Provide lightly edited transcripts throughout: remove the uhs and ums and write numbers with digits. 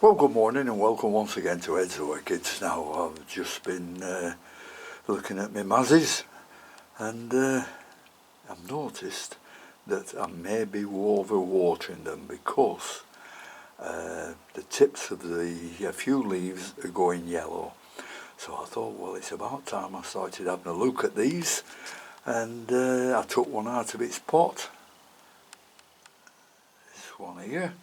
Well, good morning and welcome once again to Ed's Orchids. Now, I've just been looking at my mazzies and I've noticed that I may be overwatering them because the tips of the few leaves are going yellow. So I thought, well, it's about time I started having a look at these, and I took one out of its pot. This one here.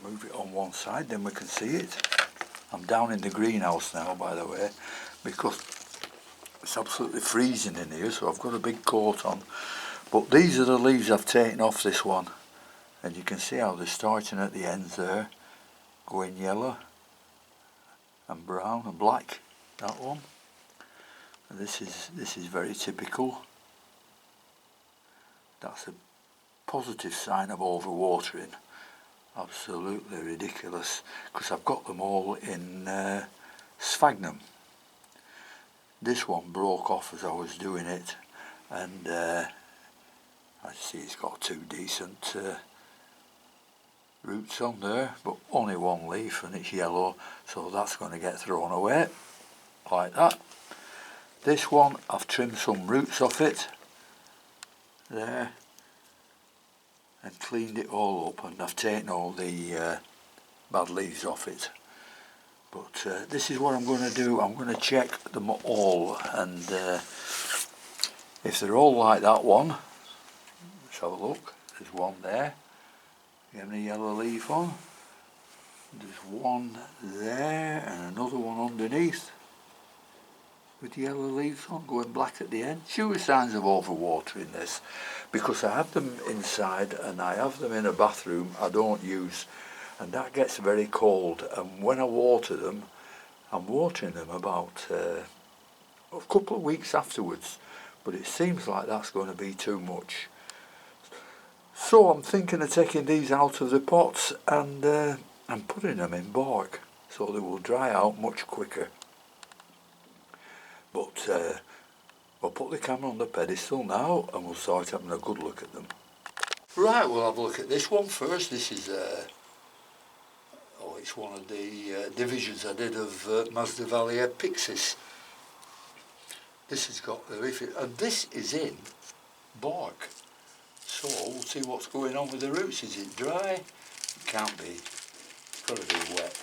Move it on one side, then we can see it. I'm down in the greenhouse now, by the way, because it's absolutely freezing in here, so I've got a big coat on. But these are the leaves I've taken off this one, and you can see how they're starting at the ends there, going yellow and brown and black, that one. And this is very typical. That's a positive sign of overwatering. Absolutely ridiculous, because I've got them all in sphagnum. This one broke off as I was doing it, and I see it's got two decent roots on there, but only one leaf and it's yellow, so that's going to get thrown away like that. This one, I've trimmed some roots off it there and cleaned it all up, and I've taken all the bad leaves off it. But this is what I'm going to do. I'm going to check them all, and if they're all like that one, let's have a look. There's one there, getting a yellow leaf on. There's one there and another one underneath with yellow leaves on, going black at the end. Sure signs of overwatering this, because I have them inside and I have them in a bathroom I don't use, and that gets very cold, and when I water them, I'm watering them about a couple of weeks afterwards, but it seems like that's going to be too much. So I'm thinking of taking these out of the pots and putting them in bark, so they will dry out much quicker. But we'll put the camera on the pedestal now and we'll start having a good look at them. Right, we'll have a look at this one first. This is it's one of the divisions I did of Masdevallia Pixis. This has got the leaf, and this is in bark. So we'll see what's going on with the roots. Is it dry? It can't be. It's got to be wet.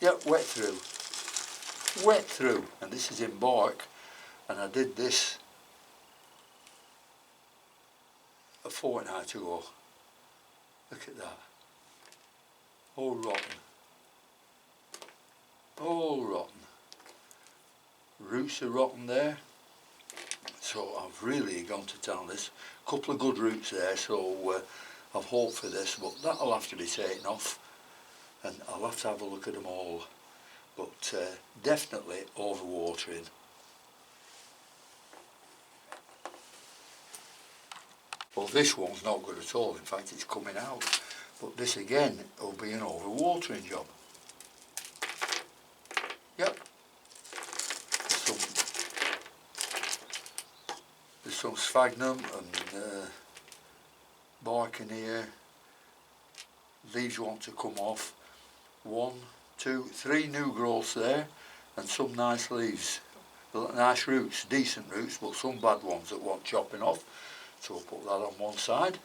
Yep, wet through. Wet through, and this is in bark, and I did this a fortnight ago. Look at that. All rotten. All rotten. Roots are rotten there, so I've really gone to town. This couple of good roots there, so I've hoped for this, but that'll have to be taken off, and I'll have to have a look at them all. But definitely overwatering. Well, this one's not good at all. In fact, it's coming out. But this again will be an overwatering job. Yep. There's some sphagnum and bark in here. Leaves want to come off. 1, 2, 3 new growths there, and some nice leaves, nice roots, decent roots, but some bad ones that want chopping off. So we'll put that on one side.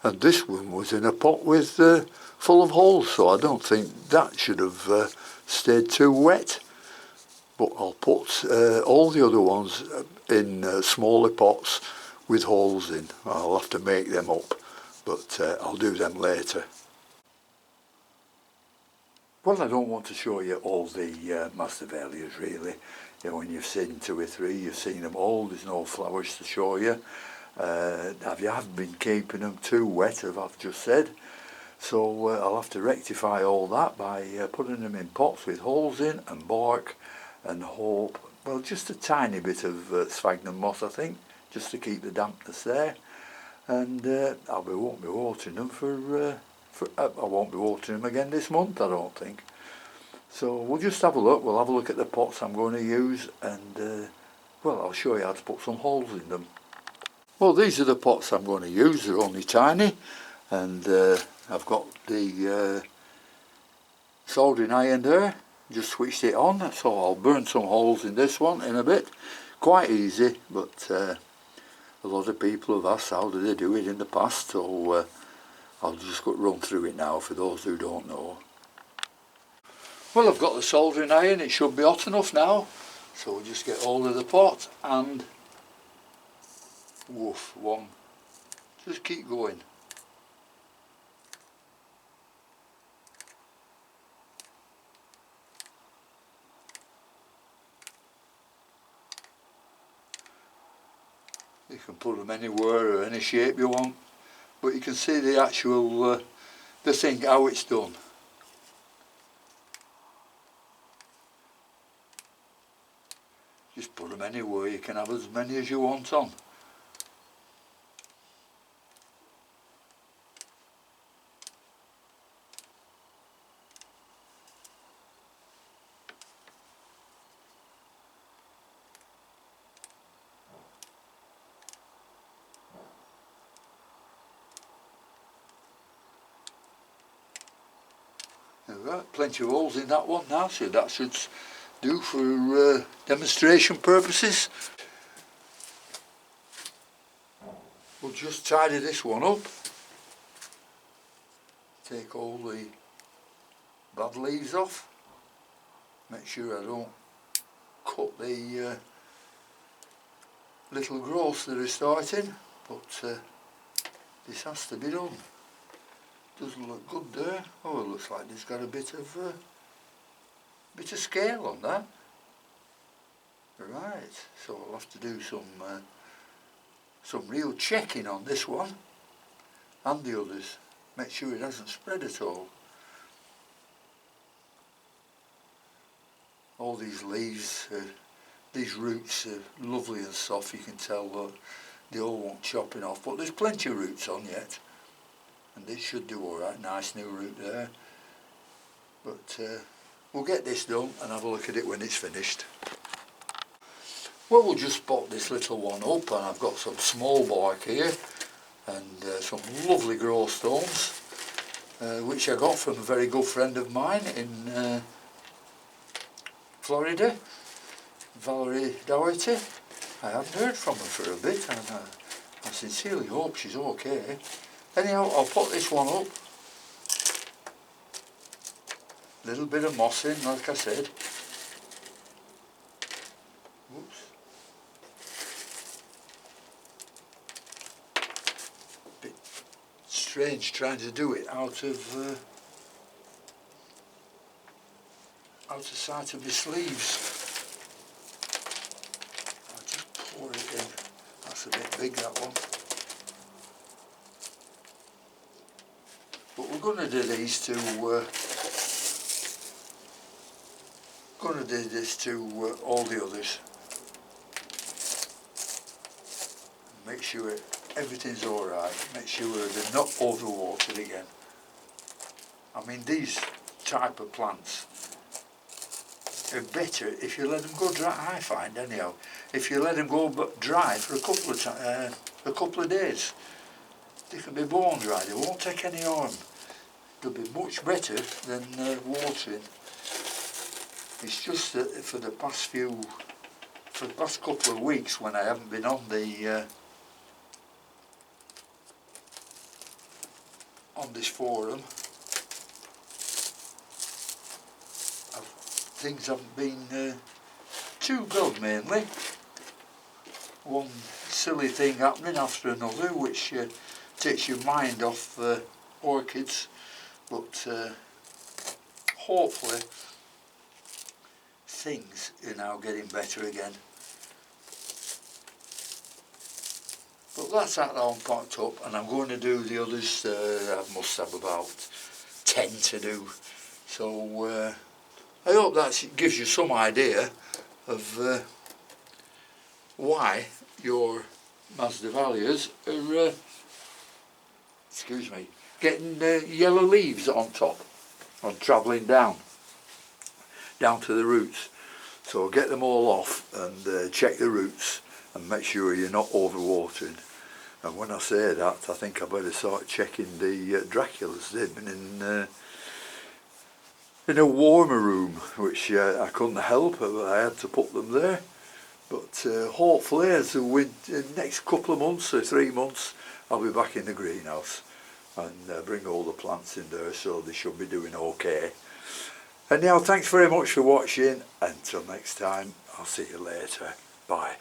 And this one was in a pot with full of holes, so I don't think that should have stayed too wet. But I'll put all the other ones in smaller pots with holes in. I'll have to make them up, but I'll do them later. Well, I don't want to show you all the Masdevallias really. You know, when you've seen 2 or 3, you've seen them all. There's no flowers to show you. I have been keeping them too wet, as I've just said. So I'll have to rectify all that by putting them in pots with holes in and bark, and hope, well, just a tiny bit of sphagnum moss, I think, just to keep the dampness there. And I won't be watering them I won't be watering them again this month, I don't think. So we'll just have a look. We'll have a look at the pots I'm going to use, and well, I'll show you how to put some holes in them. Well, these are the pots I'm going to use. They're only tiny, and I've got the soldering iron there, just switched it on, so I'll burn some holes in this one in a bit. Quite easy, but a lot of people have asked how do they do it in the past, so I'll just run through it now for those who don't know. Well, I've got the soldering iron, it should be hot enough now, so we'll just get hold of the pot and woof, one, just keep going. You can put them anywhere or any shape you want, but you can see the actual, the thing, how it's done. Just put them anywhere, you can have as many as you want on. There we go, plenty of holes in that one now, so that should do for demonstration purposes. We'll just tidy this one up. Take all the bad leaves off. Make sure I don't cut the little growths that are starting, but this has to be done. Doesn't look good there. Oh, it looks like there's got a bit of scale on that. Right, so I'll have to do some real checking on this one and the others. Make sure it hasn't spread at all. All these leaves, these roots are lovely and soft. You can tell that they all want chopping off, but there's plenty of roots on yet. And this should do alright, nice new root there. But we'll get this done and have a look at it when it's finished. Well, we'll just pot this little one up, and I've got some small bark here and some lovely grow stones, which I got from a very good friend of mine in Florida, Valerie Doherty. I haven't heard from her for a bit, and I sincerely hope she's okay. Anyhow, I'll put this one up. A little bit of moss in, like I said. Whoops. Bit strange trying to do it out of sight of the sleeves. I'll just pour it in. That's a bit big, that one. But we're going to do these to all the others. Make sure everything's alright. Make sure they're not overwatered again. I mean, these type of plants are better if you let them go dry, I find anyhow. If you let them go dry for a couple of days, they can be bone dry, they won't take any harm. They'll be much better than watering. It's just that for the past couple of weeks when I haven't been on this forum, things haven't been too good mainly. One silly thing happening after another, which takes your mind off orchids, but hopefully things are now getting better again. But that's that one packed up, and I'm going to do the others. I must have about 10 to do. So I hope that gives you some idea of why your Masdevallias are, getting yellow leaves on top, on travelling down to the roots. So get them all off and check the roots and make sure you're not overwatering. And when I say that, I think I better start checking the Draculas. They've been in a warmer room, which I couldn't help, but I had to put them there. But hopefully, as the next couple of months or 3 months, I'll be back in the greenhouse and bring all the plants in there, so they should be doing okay. Anyhow, thanks very much for watching. Until next time, I'll see you later. Bye.